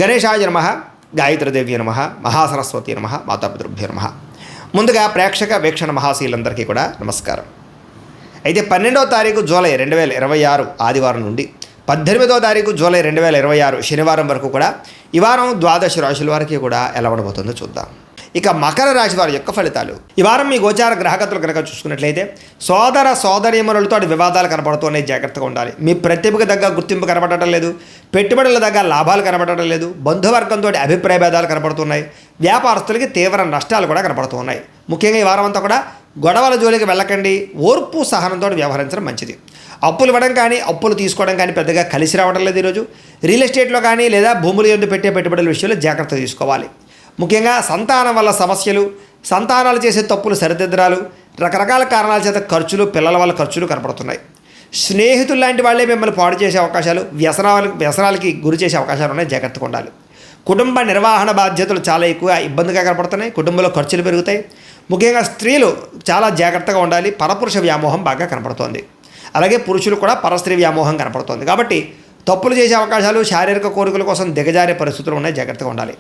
గణేశాయ నమః, గాయత్రీదేవి నమః, మహాసరస్వతి నమః, మాతాపితృభ్యో నమః. ముందుగా ప్రేక్షక వీక్షణ మహాశీలందరికీ కూడా నమస్కారం. అయితే 12వ తారీఖు జూలై 2026 ఆదివారం నుండి 18వ తారీఖు జూలై 2026 శనివారం వరకు కూడా ఈ వారం ద్వాదశ రాశుల వారికి కూడా ఎలా ఉండబోతుందో చూద్దాం. ఇక మకర రాశి వారి యొక్క ఫలితాలు. ఈ వారం మీ గోచార గ్రహగతులు కనుక చూసుకున్నట్లయితే సోదర సోదరీమణులతో వివాదాలు కనపడుతున్నాయి, జాగ్రత్తగా ఉండాలి. మీ ప్రతిభకు తగ్గ గుర్తింపు కనపడటం లేదు, పెట్టుబడుల దగ్గర లాభాలు కనపడటం లేదు, బంధువర్గంతో అభిప్రాయ భేదాలు కనపడుతున్నాయి, వ్యాపారస్తులకి తీవ్ర నష్టాలు కూడా కనపడుతున్నాయి. ముఖ్యంగా ఈ వారం అంతా కూడా గొడవల జోలికి వెళ్ళకండి, ఓర్పు సహనంతో వ్యవహరించడం మంచిది. అప్పులు ఇవ్వడం కానీ అప్పులు తీసుకోవడం కానీ పెద్దగా కలిసి రావడం లేదు. ఈరోజు రియల్ ఎస్టేట్లో కానీ లేదా భూముల యందు పెట్టే పెట్టుబడుల విషయంలో జాగ్రత్త తీసుకోవాలి. ముఖ్యంగా సంతానం వల్ల సమస్యలు, సంతానాలు చేసే తప్పులు సరిదిద్దరాలు, రకరకాల కారణాల చేత ఖర్చులు, పిల్లల వల్ల ఖర్చులు కనపడుతున్నాయి. స్నేహితులు లాంటి వాళ్ళే మిమ్మల్ని పాడు చేసే అవకాశాలు, వ్యసనాలకి గురి చేసే అవకాశాలు ఉన్నాయి, జాగ్రత్తగా ఉండాలి. కుటుంబ నిర్వహణ బాధ్యతలు చాలా ఎక్కువ ఇబ్బందిగా కనపడుతున్నాయి, కుటుంబంలో ఖర్చులు పెరుగుతాయి. ముఖ్యంగా స్త్రీలు చాలా జాగ్రత్తగా ఉండాలి, పరపురుష వ్యామోహం బాగా కనపడుతోంది. అలాగే పురుషులు కూడా పరస్త్రీ వ్యామోహం కనపడుతోంది. కాబట్టి తప్పులు చేసే అవకాశాలు, శారీరక కోరికల కోసం దిగజారే పరిస్థితులు ఉన్నాయి, జాగ్రత్తగా ఉండాలి.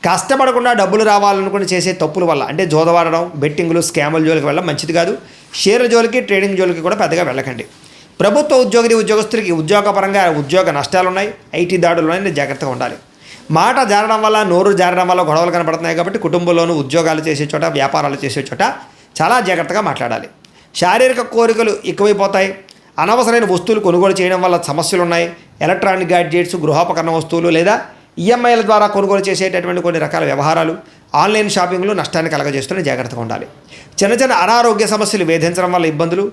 కష్టపడకుండా డబ్బులు రావాలనుకుని చేసే తప్పుల వల్ల అంటే జోదవాడడం, బెట్టింగులు, స్కాముల జోలికి వెళ్ళడం మంచిది కాదు. షేర్ల జోలికి, ట్రేడింగ్ జోలికి కూడా పెద్దగా వెళ్ళకండి. ప్రభుత్వ ఉద్యోగస్తులకి ఉద్యోగపరంగా ఉద్యోగ నష్టాలు ఉన్నాయి, ఐటీ దాడులు ఉన్నాయి, జాగ్రత్తగా ఉండాలి. మాట జారడం వల్ల, నోరు జారడం వల్ల గొడవలు కనపడుతున్నాయి. కాబట్టి కుటుంబంలోనూ ఉద్యోగాలు చేసే చోట, వ్యాపారాలు చేసే చోట చాలా జాగ్రత్తగా మాట్లాడాలి. శారీరక కోరికలు ఎక్కువైపోతాయి. అనవసరమైన వస్తువులు కొనుగోలు చేయడం వల్ల సమస్యలు ఉన్నాయి. ఎలక్ట్రానిక్ గ్యాడ్జెట్స్, గృహోపకరణ వస్తువులు లేదా ఈఎంఐల ద్వారా కొనుగోలు చేసేటటువంటి కొన్ని రకాల వ్యవహారాలు, ఆన్లైన్ షాపింగ్లు నష్టాన్ని కలగజేస్తూనే జాగ్రత్తగా ఉండాలి. చిన్న చిన్న అనారోగ్య సమస్యలు వేధించడం వల్ల ఇబ్బందులు,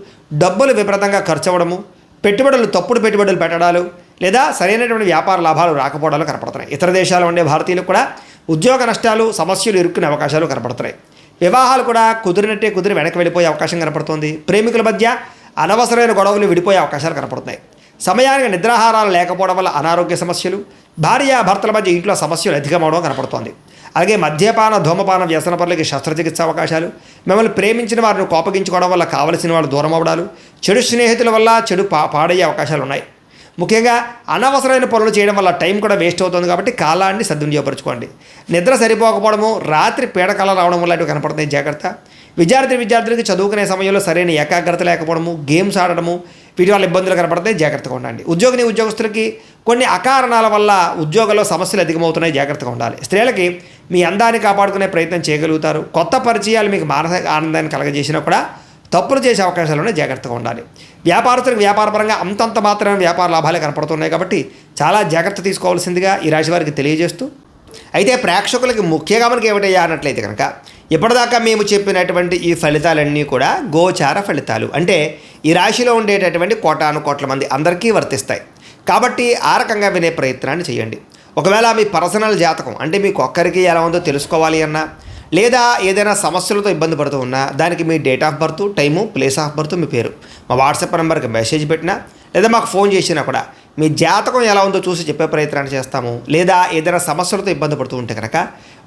డబ్బులు విపరీతంగా ఖర్చు అవ్వడము, తప్పుడు పెట్టుబడులు పెట్టడాలు లేదా సరైనటువంటి వ్యాపార లాభాలు రాకపోవడాలు కనపడుతున్నాయి. ఇతర దేశాల్లో ఉండే భారతీయులకు కూడా ఉద్యోగ నష్టాలు, సమస్యలు ఇరుక్కునే అవకాశాలు కనపడుతున్నాయి. వివాహాలు కూడా కుదిరి వెనక్కి వెళ్ళిపోయే అవకాశం కనపడుతుంది. ప్రేమికుల మధ్య అనవసరమైన గొడవలు విడిపోయే అవకాశాలు కనపడుతున్నాయి. సమయానికి నిద్రాహారాలు లేకపోవడం వల్ల అనారోగ్య సమస్యలు, భార్యాభర్తల మధ్య ఇంట్లో సమస్యలు అధికమవడం కనపడుతోంది. అలాగే మద్యపాన, ధూమపాన వ్యసనపరులకి శస్త్రచికిత్స అవకాశాలు, మిమ్మల్ని ప్రేమించిన వారిని కోపగించుకోవడం వల్ల కావలసిన వాళ్ళు దూరం అవ్వడాలు, చెడు స్నేహితుల వల్ల చెడు పాడయ్యే అవకాశాలు ఉన్నాయి. ముఖ్యంగా అనవసరమైన పనులు చేయడం వల్ల టైం కూడా వేస్ట్ అవుతుంది. కాబట్టి కాలాన్ని సద్వినియోగపరచుకోండి. నిద్ర సరిపోకపోవడము, రాత్రి పీడకల రావడం లాంటివి కనపడుతున్నాయి, జాగ్రత్త. విద్యార్థులకి చదువుకునే సమయంలో సరైన ఏకాగ్రత లేకపోవడము, గేమ్స్ ఆడడము, వీటి వల్ల ఇబ్బందులు కనపడతాయి, జాగ్రత్తగా ఉండండి. ఉద్యోగస్తులకి కొన్ని అకారణాల వల్ల ఉద్యోగంలో సమస్యలు అధికమవుతున్నాయి, జాగ్రత్తగా ఉండాలి. స్త్రీలకి మీ అందాన్ని కాపాడుకునే ప్రయత్నం చేయగలుగుతారు. కొత్త పరిచయాలు మీకు మానసిక ఆనందాన్ని కలగజేసినా కూడా తప్పులు చేసే అవకాశాలు జాగ్రత్తగా ఉండాలి. వ్యాపారస్తులకు వ్యాపారపరంగా అంతంత మాత్రమే వ్యాపార లాభాలే కనపడుతున్నాయి. కాబట్టి చాలా జాగ్రత్త తీసుకోవాల్సిందిగా ఈ రాశి వారికి తెలియజేస్తూ, అయితే ప్రేక్షకులకి ముఖ్యంగా మనకి ఏమిటయ్యా అన్నట్లయితే కనుక ఇప్పటిదాకా మేము చెప్పినటువంటి ఈ ఫలితాలన్నీ కూడా గోచార ఫలితాలు, అంటే ఈ రాశిలో ఉండేటటువంటి కోటాను కోట్ల మంది అందరికీ వర్తిస్తాయి. కాబట్టి ఆ రకంగా వినే ప్రయత్నాన్ని చేయండి. ఒకవేళ మీ పర్సనల్ జాతకం అంటే మీకు ఒక్కరికి ఎలా ఉందో తెలుసుకోవాలి అన్నా, లేదా ఏదైనా సమస్యలతో ఇబ్బంది పడుతూ ఉన్నా దానికి మీ date of birth, time, place of birth, మీ పేరు మా వాట్సాప్ నెంబర్కి మెసేజ్ పెట్టినా లేదా మాకు ఫోన్ చేసినా కూడా మీ జాతకం ఎలా ఉందో చూసి చెప్పే ప్రయత్నాన్ని చేస్తాము. లేదా ఏదైనా సమస్యలతో ఇబ్బంది పడుతూ ఉంటే కనుక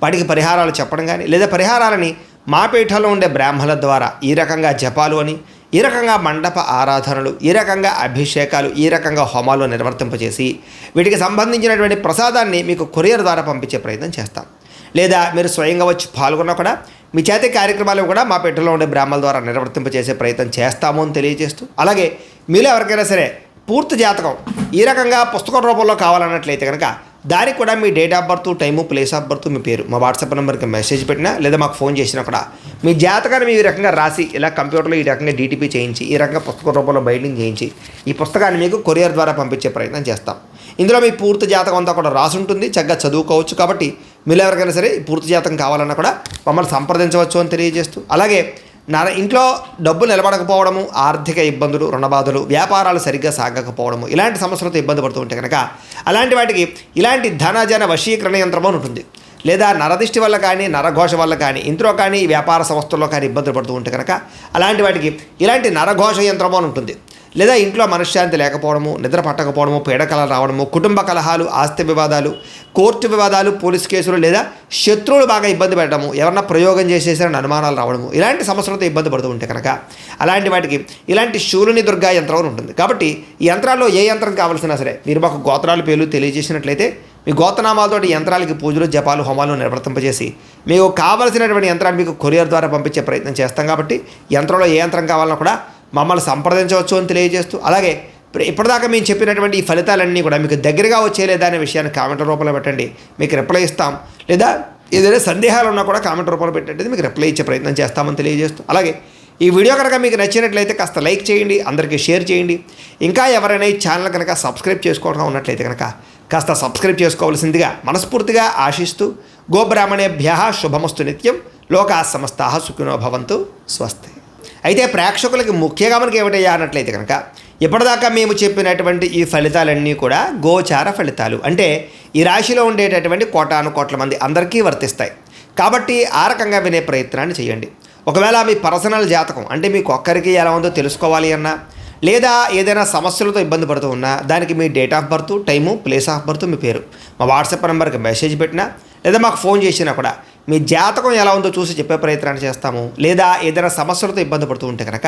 వాటికి పరిహారాలు చెప్పడం కానీ, లేదా పరిహారాలని మా పీఠంలో ఉండే బ్రాహ్మణుల ద్వారా ఈ రకంగా జపాలు అని, ఈ రకంగా మండప ఆరాధనలు, ఈ రకంగా అభిషేకాలు, ఈ రకంగా హోమాలు నిర్వర్తింపజేసి వీటికి సంబంధించినటువంటి ప్రసాదాన్ని మీకు కొరియర్ ద్వారా పంపించే ప్రయత్నం చేస్తాం. లేదా మీరు స్వయంగా వచ్చి పాల్గొన్నా కూడా మీ చేతి కార్యక్రమాలు కూడా మా పీఠంలో ఉండే బ్రాహ్మణుల ద్వారా నిర్వర్తింపజేసే ప్రయత్నం చేస్తాము అని తెలియజేస్తూ, అలాగే మీలో ఎవరికైనా సరే పూర్తి జాతకం ఈ రకంగా పుస్తకం రూపంలో కావాలన్నట్లయితే కనుక దానికి కూడా మీ date of birth, time, place of birth, మీ పేరు మా వాట్సాప్ నెంబర్కి మెసేజ్ పెట్టినా లేదా మాకు ఫోన్ చేసినా కూడా మీ జాతకాన్ని ఈ రకంగా రాసి ఇలా కంప్యూటర్లో ఈ రకంగా డీటీపీ చేయించి ఈ రకంగా పుస్తకం రూపంలో బైండింగ్ చేయించి ఈ పుస్తకాన్ని మీకు కొరియర్ ద్వారా పంపించే ప్రయత్నం చేస్తాం. ఇందులో మీ పూర్తి జాతకం అంతా కూడా రాసి ఉంటుంది, చక్కగా చదువుకోవచ్చు. కాబట్టి మీరు ఎవరికైనా సరే పూర్తి జాతకం కావాలన్నా కూడా మమ్మల్ని సంప్రదించవచ్చు అని తెలియజేస్తూ, అలాగే ఇంట్లో డబ్బు నిలబడకపోవడము, ఆర్థిక ఇబ్బందులు, రుణబాధలు, వ్యాపారాలు సరిగ్గా సాగకపోవడము, ఇలాంటి సమస్యలతో ఇబ్బంది పడుతూ ఉంటే కనుక అలాంటి వాటికి ఇలాంటి ధనజన వశీకరణ యంత్రం అని ఉంటుంది. లేదా నరదిష్టి వల్ల కానీ, నరఘోష వల్ల కానీ, ఇంట్లో కానీ, వ్యాపార సంస్థల్లో కానీ ఇబ్బందులు పడుతూ ఉంటే కనుక అలాంటి వాటికి ఇలాంటి నరఘోష యంత్రం అని ఉంటుంది. లేదా ఇంట్లో మనశ్శాంతి లేకపోవడము, నిద్ర పట్టకపోవడము, పీడకలలు రావడము, కుటుంబ కలహాలు, ఆస్తి వివాదాలు, కోర్టు వివాదాలు, పోలీస్ కేసులు, లేదా శత్రువులు బాగా ఇబ్బంది పెట్టడము, ఎవరన్నా ప్రయోగం చేసేసారని అనుమానాలు రావడము, ఇలాంటి సమస్యలతో ఇబ్బంది పడుతూ ఉంటే కనుక అలాంటి వాటికి ఇలాంటి శూలుని దుర్గా యంత్రం ఉంటుంది. కాబట్టి ఈ యంత్రాల్లో ఏ యంత్రం కావాల్సినా సరే మీరు మాకు గోత్రాలు పేర్లు తెలియజేసినట్లయితే మీ గోత్రనామాలతోటి యంత్రాలకి పూజలు జపాలు హోమాలు నిర్వర్తింపజేసి మీకు కావలసినటువంటి యంత్రాన్ని మీకు కొరియర్ ద్వారా పంపించే ప్రయత్నం చేస్తాం కాబట్టి యంత్రంలో ఏ యంత్రం కావాలన్నా కూడా మమ్మల్ని సంప్రదించవచ్చు అని తెలియజేస్తూ, అలాగే ఇప్పటిదాకా మేము చెప్పినటువంటి ఈ ఫలితాలన్నీ కూడా మీకు దగ్గరగా వచ్చేలేదా అనే విషయాన్ని కామెంట్ రూపంలో పెట్టండి, మీకు రిప్లై ఇస్తాం. లేదా ఏదైనా సందేహాలు ఉన్నా కూడా కామెంట్ రూపంలో పెట్టండి, మీకు రిప్లై ఇచ్చే ప్రయత్నం చేస్తామని తెలియజేస్తూ, అలాగే ఈ వీడియో కనుక మీకు నచ్చినట్లయితే కాస్త లైక్ చేయండి, అందరికీ షేర్ చేయండి. ఇంకా ఎవరైనా ఈ ఛానల్ కనుక సబ్స్క్రైబ్ చేసుకోవడం ఉన్నట్లయితే కనుక కాస్త సబ్స్క్రైబ్ చేసుకోవాల్సిందిగా మనస్ఫూర్తిగా ఆశిస్తూ, గోబ్రాహ్మణేభ్యః శుభమస్తు నిత్యం, లోకాః సమస్తాః సుఖినో భవంతు, స్వస్తి. అయితే ప్రేక్షకులకి ముఖ్యంగా మనకి ఏమిటయ్యా అన్నట్లయితే కనుక ఇప్పటిదాకా మేము చెప్పినటువంటి ఈ ఫలితాలన్నీ కూడా గోచార ఫలితాలు, అంటే ఈ రాశిలో ఉండేటటువంటి కోటాను కోట్ల మంది అందరికీ వర్తిస్తాయి. కాబట్టి ఆ రకంగా వినే ప్రయత్నాన్ని చేయండి. ఒకవేళ మీ పర్సనల్ జాతకం అంటే మీకు ఒక్కరికి ఎలా ఉందో తెలుసుకోవాలి అన్నా, లేదా ఏదైనా సమస్యలతో ఇబ్బంది పడుతూ ఉన్నా దానికి మీ date of birth, time, place of birth, మీ పేరు మా వాట్సాప్ నెంబర్కి మెసేజ్ పెట్టినా లేదా మాకు ఫోన్ చేసినా కూడా మీ జాతకం ఎలా ఉందో చూసి చెప్పే ప్రయత్నాన్ని చేస్తాము. లేదా ఏదైనా సమస్యలతో ఇబ్బంది పడుతూ ఉంటే కనుక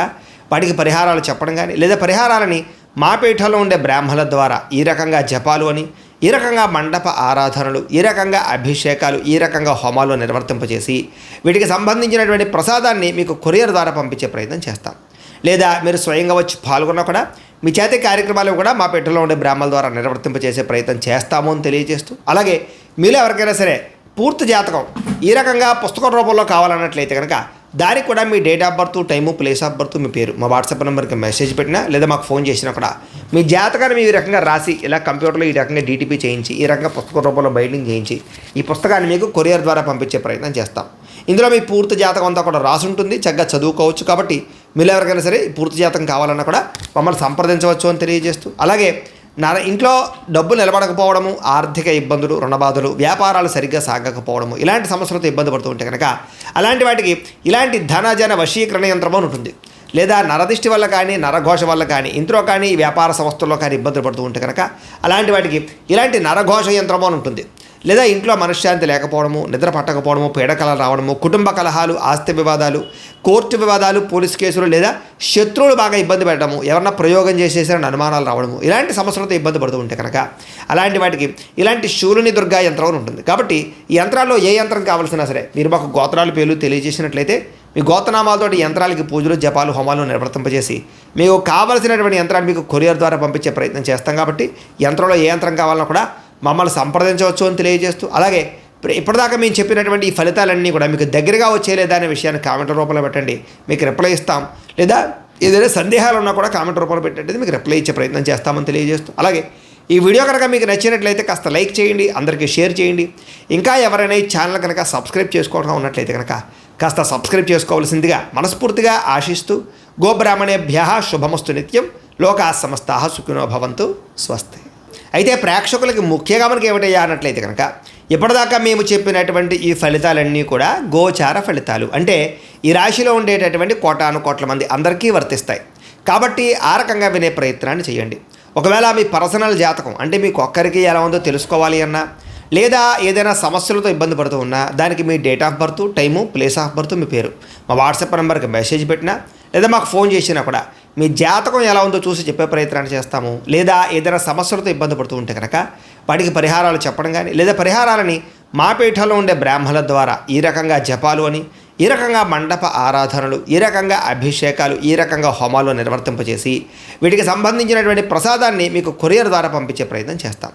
వాటికి పరిహారాలు చెప్పడం కానీ, లేదా పరిహారాలని మా పీఠంలో ఉండే బ్రాహ్మణుల ద్వారా ఈ రకంగా జపాలు అని, ఈ రకంగా మండప ఆరాధనలు, ఈ రకంగా అభిషేకాలు, ఈ రకంగా హోమాలు నిర్వర్తింపజేసి వీటికి సంబంధించినటువంటి ప్రసాదాన్ని మీకు కొరియర్ ద్వారా పంపించే ప్రయత్నం చేస్తాం. లేదా మీరు స్వయంగా వచ్చి పాల్గొన్నా కూడా మీ చేతి కార్యక్రమాలు కూడా మా పీఠంలో ఉండే బ్రాహ్మణుల ద్వారా నిర్వర్తింపజేసే ప్రయత్నం చేస్తాము అని తెలియజేస్తూ, అలాగే మీలో ఎవరికైనా సరే పూర్తి జాతకం ఈ రకంగా పుస్తకం రూపంలో కావాలన్నట్లయితే కనుక దానికి కూడా మీ date of birth, time, place of birth, మీ పేరు మా వాట్సాప్ నెంబర్కి మెసేజ్ పెట్టినా లేదా మాకు ఫోన్ చేసినా కూడా మీ జాతకాన్ని మీ రకంగా రాసి ఇలా కంప్యూటర్లో ఈ రకంగా డీటీపీ చేయించి ఈ రకంగా పుస్తకం రూపంలో బైండింగ్ చేయించి ఈ పుస్తకాన్ని మీకు కొరియర్ ద్వారా పంపించే ప్రయత్నం చేస్తాం. ఇందులో మీ పూర్తి జాతకం అంతా కూడా రాసి ఉంటుంది, చక్కగా చదువుకోవచ్చు. కాబట్టి మీరు ఎవరికైనా సరే పూర్తి జాతకం కావాలన్నా కూడా మమ్మల్ని సంప్రదించవచ్చు అని తెలియజేస్తూ, అలాగే ఇంట్లో డబ్బు నిలబడకపోవడము, ఆర్థిక ఇబ్బందులు, రుణబాధలు, వ్యాపారాలు సరిగ్గా సాగకపోవడము, ఇలాంటి సమస్యలతో ఇబ్బంది పడుతూ ఉంటే కనుక అలాంటి వాటికి ఇలాంటి ధనజన వశీకరణ యంత్రం అని ఉంటుంది. లేదా నరదిష్టి వల్ల కానీ, నరఘోష వల్ల కానీ, ఇంట్లో కానీ, వ్యాపార సంస్థల్లో కానీ ఇబ్బందులు పడుతూ ఉంటే కనుక అలాంటి వాటికి ఇలాంటి నరఘోష యంత్రం అని ఉంటుంది. లేదా ఇంట్లో మనశ్శాంతి లేకపోవడము, నిద్ర పట్టకపోవడము, పీడకలలు రావడము, కుటుంబ కలహాలు, ఆస్తి వివాదాలు, కోర్టు వివాదాలు, పోలీస్ కేసులు, లేదా శత్రువులు బాగా ఇబ్బంది పెట్టడము, ఎవరన్నా ప్రయోగం చేసేసారని అనుమానాలు రావడము, ఇలాంటి సమస్యలతో ఇబ్బంది పడుతూ ఉంటే కనుక అలాంటి వాటికి ఇలాంటి శూలుని దుర్గా యంత్రం అని ఉంటుంది. కాబట్టి ఈ యంత్రాల్లో ఏ యంత్రం కావాల్సినా సరే మీరు మాకు గోత్రాలు పేర్లు తెలియజేసినట్లయితే మీ గోత్రనామాలతోటి యంత్రాలకి పూజలు జపాలు హోమాలు నిర్వర్తింపజేసి మీకు కావలసినటువంటి యంత్రాన్ని మీకు కొరియర్ ద్వారా పంపించే ప్రయత్నం చేస్తాం. కాబట్టి యంత్రంలో ఏ యంత్రం కావాలన్నా కూడా మమ్మల్ని సంప్రదించవచ్చు అని తెలియజేస్తూ, అలాగే ఇప్పటిదాకా మేము చెప్పినటువంటి ఈ ఫలితాలన్నీ కూడా మీకు దగ్గరగా వచ్చేలేదా అనే విషయాన్ని కామెంట్ రూపంలో పెట్టండి, మీకు రిప్లై ఇస్తాం. లేదా ఏదైనా సందేహాలు ఉన్నా కూడా కామెంట్ రూపంలో పెట్టండి, మీకు రిప్లై ఇచ్చే ప్రయత్నం చేస్తామని తెలియజేస్తూ, అలాగే ఈ వీడియో కనుక మీకు నచ్చినట్లయితే కాస్త లైక్ చేయండి, అందరికీ షేర్ చేయండి. ఇంకా ఎవరైనా ఈ ఛానల్ కనుక సబ్స్క్రైబ్ చేసుకోవడం ఉన్నట్లయితే కనుక కాస్త సబ్స్క్రైబ్ చేసుకోవాల్సిందిగా మనస్ఫూర్తిగా ఆశిస్తూ, గోబ్రాహ్మణేభ్యః శుభమస్తు నిత్యం, లోకాః సమస్తాః సుఖినో భవంతు, స్వస్తి. అయితే ప్రేక్షకులకి ముఖ్యంగా మనకి ఏమిటయ్యా అన్నట్లయితే కనుక ఇప్పటిదాకా మేము చెప్పినటువంటి ఈ ఫలితాలన్నీ కూడా గోచార ఫలితాలు, అంటే ఈ రాశిలో ఉండేటటువంటి కోటాను కోట్ల మంది అందరికీ వర్తిస్తాయి. కాబట్టి ఆ రకంగా వినే ప్రయత్నాన్ని చేయండి. ఒకవేళ మీ పర్సనల్ జాతకం అంటే మీకు ఒక్కరికి ఎలా ఉందో తెలుసుకోవాలి అన్నా, లేదా ఏదైనా సమస్యలతో ఇబ్బంది పడుతూ ఉన్నా దానికి మీ date of birth, time, place of birth, మీ పేరు మా వాట్సాప్ నెంబర్కి మెసేజ్ పెట్టినా లేదా మాకు ఫోన్ చేసినా కూడా మీ జాతకం ఎలా ఉందో చూసి చెప్పే ప్రయత్నాన్ని చేస్తాము. లేదా ఏదైనా సమస్యలతో ఇబ్బంది పడుతూ ఉంటే కనుక వాటికి పరిహారాలు చెప్పడం కానీ, లేదా పరిహారాలని మా పీఠంలో ఉండే బ్రాహ్మణుల ద్వారా ఈ రకంగా జపాలు అని, ఈ రకంగా మండప ఆరాధనలు, ఈ రకంగా అభిషేకాలు, ఈ రకంగా హోమాలు నిర్వర్తింపజేసి వీటికి సంబంధించినటువంటి ప్రసాదాన్ని మీకు కొరియర్ ద్వారా పంపించే ప్రయత్నం చేస్తాం.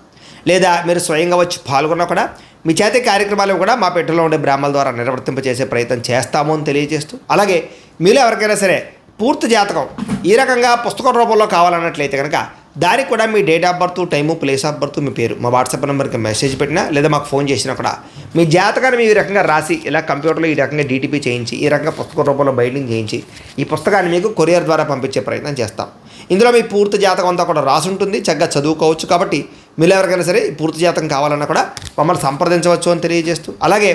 లేదా మీరు స్వయంగా వచ్చి పాల్గొన్నా కూడా మీ చేతి కార్యక్రమాలు కూడా మా పీఠంలో ఉండే బ్రాహ్మణుల ద్వారా నిర్వర్తింపజేసే ప్రయత్నం చేస్తాము అని తెలియజేస్తూ, అలాగే మీలో ఎవరికైనా సరే పూర్తి జాతకం ఈ రకంగా పుస్తకం రూపంలో కావాలన్నట్లయితే కనుక దానికి కూడా మీ date of birth, time, place of birth, మీ పేరు మా వాట్సాప్ నెంబర్కి మెసేజ్ పెట్టినా లేదా మాకు ఫోన్ చేసినా కూడా మీ జాతకాన్ని మీ రకంగా రాసి ఇలా కంప్యూటర్లో ఈ రకంగా డీటీపీ చేయించి ఈ రకంగా పుస్తకం రూపంలో బైండింగ్ చేయించి ఈ పుస్తకాన్ని మీకు కొరియర్ ద్వారా పంపించే ప్రయత్నం చేస్తాం. ఇందులో మీ పూర్తి జాతకం అంతా కూడా రాసి ఉంటుంది, చక్కగా చదువుకోవచ్చు. కాబట్టి మీరు ఎవరికైనా సరే పూర్తి జాతకం కావాలన్నా కూడా మమ్మల్ని సంప్రదించవచ్చు అని తెలియజేస్తూ, అలాగే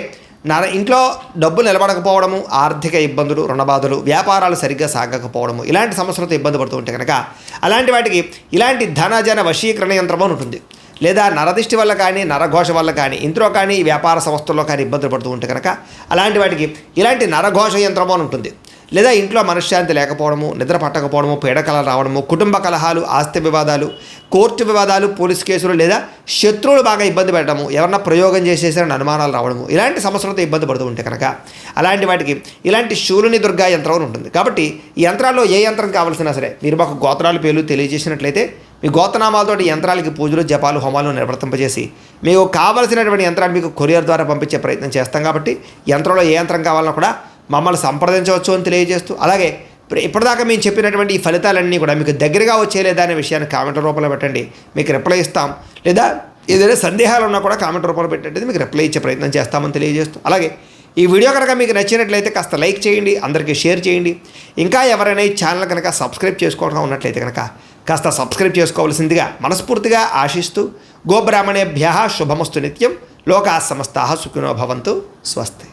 ఇంట్లో డబ్బు నిలబడకపోవడము, ఆర్థిక ఇబ్బందులు, రుణబాధలు, వ్యాపారాలు సరిగ్గా సాగకపోవడము, ఇలాంటి సమస్యలతో ఇబ్బంది పడుతూ ఉంటే కనుక అలాంటి వాటికి ఇలాంటి ధనజన వశీకరణ యంత్రం అని ఉంటుంది. లేదా నరదిష్టి వల్ల కానీ, నరఘోష వల్ల కానీ, ఇంట్లో కానీ, వ్యాపార సంస్థల్లో కానీ ఇబ్బందులు పడుతూ ఉంటే కనుక అలాంటి వాటికి ఇలాంటి నరఘోష యంత్రం అని ఉంటుంది. లేదా ఇంట్లో మనశ్శాంతి లేకపోవడము, నిద్ర పట్టకపోవడము, పీడకలలు రావడము, కుటుంబ కలహాలు, ఆస్తి వివాదాలు, కోర్టు వివాదాలు, పోలీస్ కేసులు, లేదా శత్రువులు బాగా ఇబ్బంది పెట్టడము, ఎవరన్నా ప్రయోగం చేసేసారని అనుమానాలు రావడము, ఇలాంటి సమస్యలతో ఇబ్బంది పడుతూ ఉంటే కనుక అలాంటి వాటికి ఇలాంటి శూలుని దుర్గా యంత్రం అని ఉంటుంది. కాబట్టి ఈ యంత్రాల్లో ఏ యంత్రం కావాల్సినా సరే మీరు మాకు గోత్రాలు పేర్లు తెలియజేసినట్లయితే మీ గోత్రనామాలతోటి యంత్రాలకి పూజలు, జపాలు, హోమాలు నిర్వర్తింపజేసి మీకు కావలసినటువంటి యంత్రాన్ని మీకు కొరియర్ ద్వారా పంపించే ప్రయత్నం చేస్తాం. కాబట్టి యంత్రంలో ఏ యంత్రం కావాలన్నా కూడా మమ్మల్ని సంప్రదించవచ్చు అని తెలియజేస్తూ, అలాగే ఇప్పటిదాకా మేము చెప్పినటువంటి ఈ ఫలితాలన్నీ కూడా మీకు దగ్గరగా వచ్చేలేదా అనే విషయాన్ని కామెంట్ రూపంలో పెట్టండి, మీకు రిప్లై ఇస్తాం. లేదా ఏదైనా సందేహాలు ఉన్నా కూడా కామెంట్ రూపంలో పెట్టండి, మీకు రిప్లై ఇచ్చే ప్రయత్నం చేస్తామని తెలియజేస్తూ, అలాగే ఈ వీడియో కనుక మీకు నచ్చినట్లయితే కాస్త లైక్ చేయండి, అందరికీ షేర్ చేయండి. ఇంకా ఎవరైనా ఈ ఛానల్ కనుక సబ్స్క్రైబ్ చేసుకోవడం ఉన్నట్లయితే కనుక కాస్త సబ్స్క్రైబ్ చేసుకోవాల్సిందిగా మనస్ఫూర్తిగా ఆశిస్తూ, గోబ్రాహ్మణేభ్యః శుభమస్తు నిత్యం, లోకాः సమస్తాः సుఖినో భవంతు. స్వస్తి.